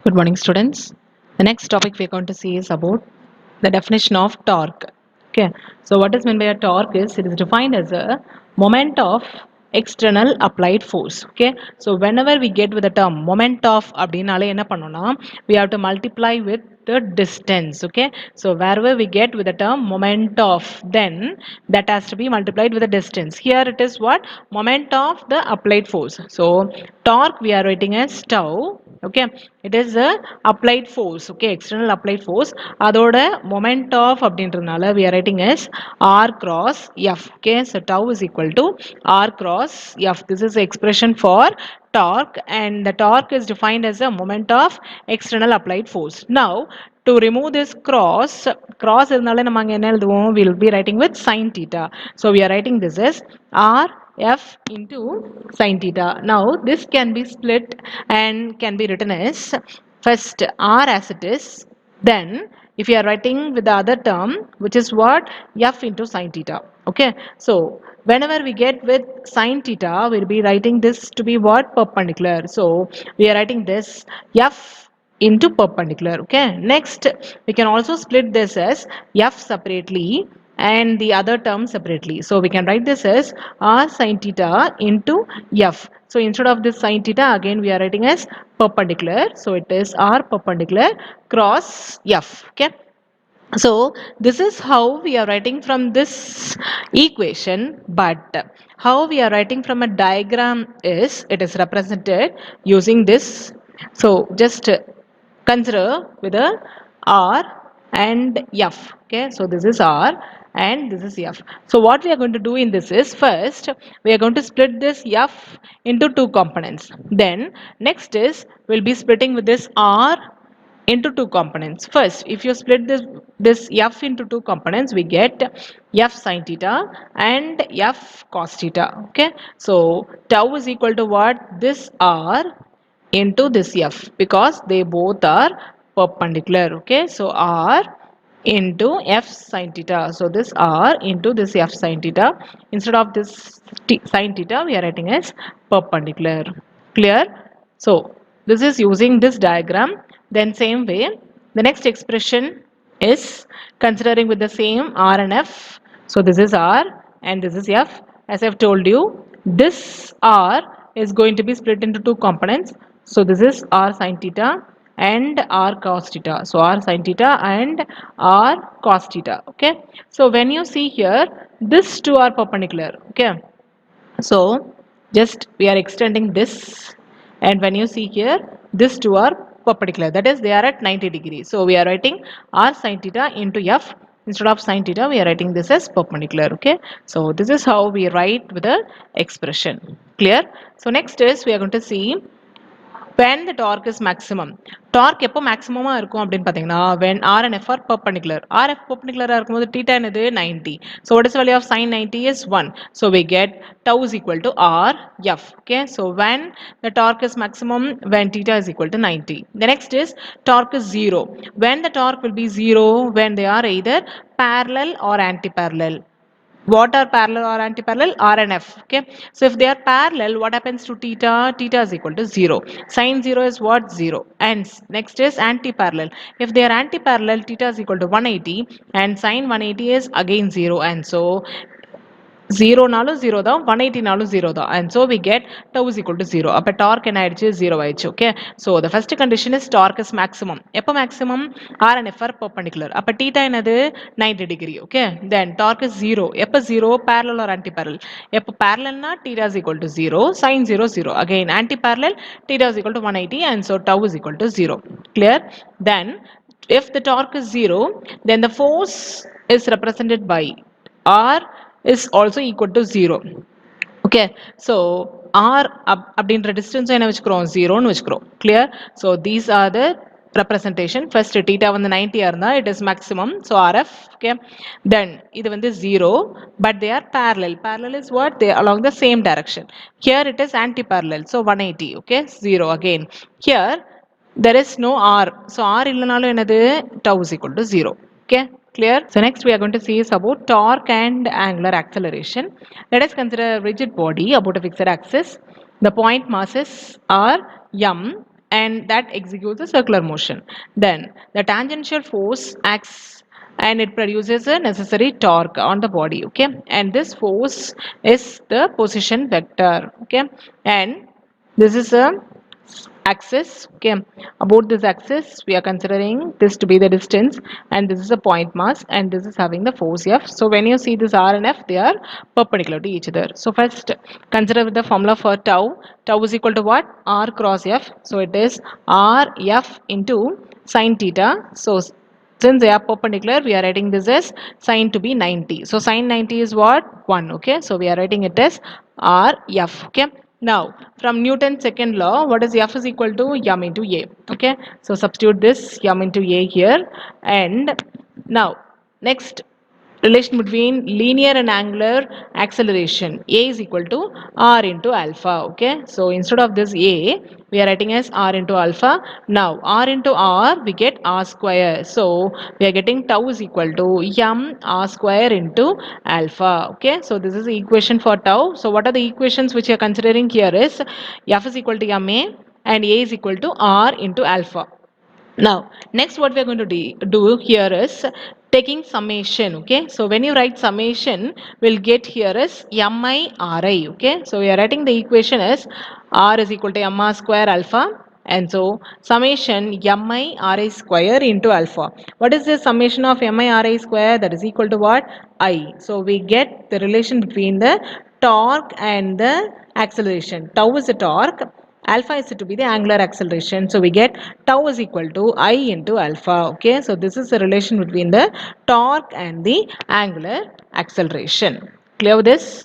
Good morning, students. The next topic we're going to see is about the definition of torque. Okay, so what is meant by a torque is it is defined as a moment of external applied force. Okay, so whenever we get with the term moment of அப்படினாலே என்ன பண்ணோம்னா we have to multiply with the distance. Okay, so wherever we get with the term moment of, then that has to be multiplied with the distance. Here it is what moment of the applied force. So torque we are writing as tau. Okay, it is a applied force. Okay, external applied force. அதோட moment of அப்படின்றதுனால we are writing as r cross f. Okay, so tau is equal to r cross f. This is the expression for torque, and the torque is defined as a moment of external applied force. Now to remove this cross இருந்தாலே நம்ம அங்க என்ன எழுதுவோம், we will be writing with sin theta. So we are writing this as r f into sin theta. Now this can be split and can be written as first r as it is, then if you are writing with the other term, which is what f into sin theta. Okay, so whenever we get with sin theta, we'll be writing this to be what perpendicular. So we are writing this f into perpendicular. Okay, next we can also split this as f separately and the other term separately. So we can write this as r sin theta into f. So instead of this sin theta, again we are writing as perpendicular. So it is r perpendicular cross f. Okay, so this is how we are writing from this equation, but how we are writing from a diagram is it is represented using this. So just consider with a r and f. Okay, so this is r and this is f. So what we are going to do in this is first we are going to split this f into two components. Then next is we'll be splitting with this r into two components. First, if you split this f into two components, we get f sin theta and f cos theta. Okay, so tau is equal to what, this r into this f, because they both are perpendicular. Okay, so r into f sin theta. So this r into this f sin theta, instead of this sin theta we are writing as perpendicular. Clear? So this is using this diagram. Then same way the next expression is considering with the same r and f. So this is r and this is f. As I've told you, this r is going to be split into two components. So this is r sin theta and r cos theta. So r sin theta and r cos theta. Okay, so when you see here, these two are perpendicular. Okay, so just we are extending this, and when you see here, these two are perpendicular, that is they are at 90 degrees. So we are writing r sin theta into f. Instead of sin theta we are writing this as perpendicular. Okay, so this is how we write with the expression. Clear? So next is we are going to see when the torque is maximum. Torque எப்போ மேக்ஸிமமாக இருக்கும் அப்படின்னு பார்த்தீங்கன்னா when r and f are perpendicular. rf perpendicular இருக்கும்போது theta என்னது 90. So what is the value of sin 90 is 1. So we get tau is equal to r f. Okay, so when the torque is maximum, when theta is equal to 90. The next is torque is 0. When the torque will be 0, when they are either parallel or anti-parallel. What are parallel or anti-parallel? R and F. Okay, so if they are parallel, what happens to theta? Theta is equal to 0. Sin 0 is what? 0. And next is anti-parallel. If they are anti-parallel, theta is equal to 180 and sin 180 is again 0, and so 0 நாலும் 0 தான், 180 நாலும் 0 தான், and so we get tau is equal to 0. அப்ப torque என்ன ஆயிடுச்சு? 0 ஆயிடுச்சு. Okay, so the first condition is torque is maximum. எப்ப maximum? r and f are perpendicular. அப்ப theta என்னது? 90 degree. Okay, then torque is 0. எப்ப 0? Parallel or anti-parallel? எப்ப parallelனா theta is equal to 0, sin 0 0. Again anti-parallel, theta is equal to 180, and so tau is equal to 0. Clear? Then if the torque is 0, then the force is represented by r is also equal to 0. Okay, so r அப்படின்ற distance என்ன வச்சுக்கிறோம்? 0 ன்னு வச்சுக்கிறோம். Clear? So these are the representation. First theta வந்து 90 இருந்தா it is maximum, so rf. Okay, then இது வந்து 0, but they are parallel. Parallel is what? They are along the same direction. Here it is anti-parallel, so 180. Okay, 0 again. Here there is no r, so r இல்லனாலும் என்னது? Tau is equal to 0. Okay, clear? So next we are going to see is about torque and angular acceleration. Let us consider a rigid body about a fixed axis. The point masses are m and that executes a circular motion. Then the tangential force acts and it produces a necessary torque on the body, okay, and this force is the position vector, okay, and this is a axis, okay. About this axis we are considering this to be the distance, and this is a point mass, and this is having the force F. So when you see this R and F, they are perpendicular to each other. So first consider the formula for tau. Tau is equal to what? R cross F. So it is R F into sine theta. So since they are perpendicular, we are writing this as sine to be 90. So sine 90 is what? 1. Okay. So we are writing it as R F. Okay. Now, from Newton's second law, what is F is equal to m into A. Okay. So substitute this m into A here. And now, next relation between linear and angular acceleration, a is equal to r into alpha. Okay, so instead of this a, we are writing as r into alpha. Now r into r, we get r square, so we are getting tau is equal to m r square into alpha. Okay, so this is the equation for tau. So what are the equations which you are considering here is f is equal to ma and a is equal to r into alpha. Now, next what we are going to do here is taking summation, okay. So when you write summation, we'll get here is MIRI, okay. So we are writing the equation as R is equal to MR square alpha, and so summation MIRI square into alpha. What is the summation of MIRI square? That is equal to what? I. So we get the relation between the torque and the acceleration. Tau is the torque, alpha is to be the angular acceleration, so we get tau is equal to I into alpha. Okay, so this is the relation between the torque and the angular acceleration. Clear with this?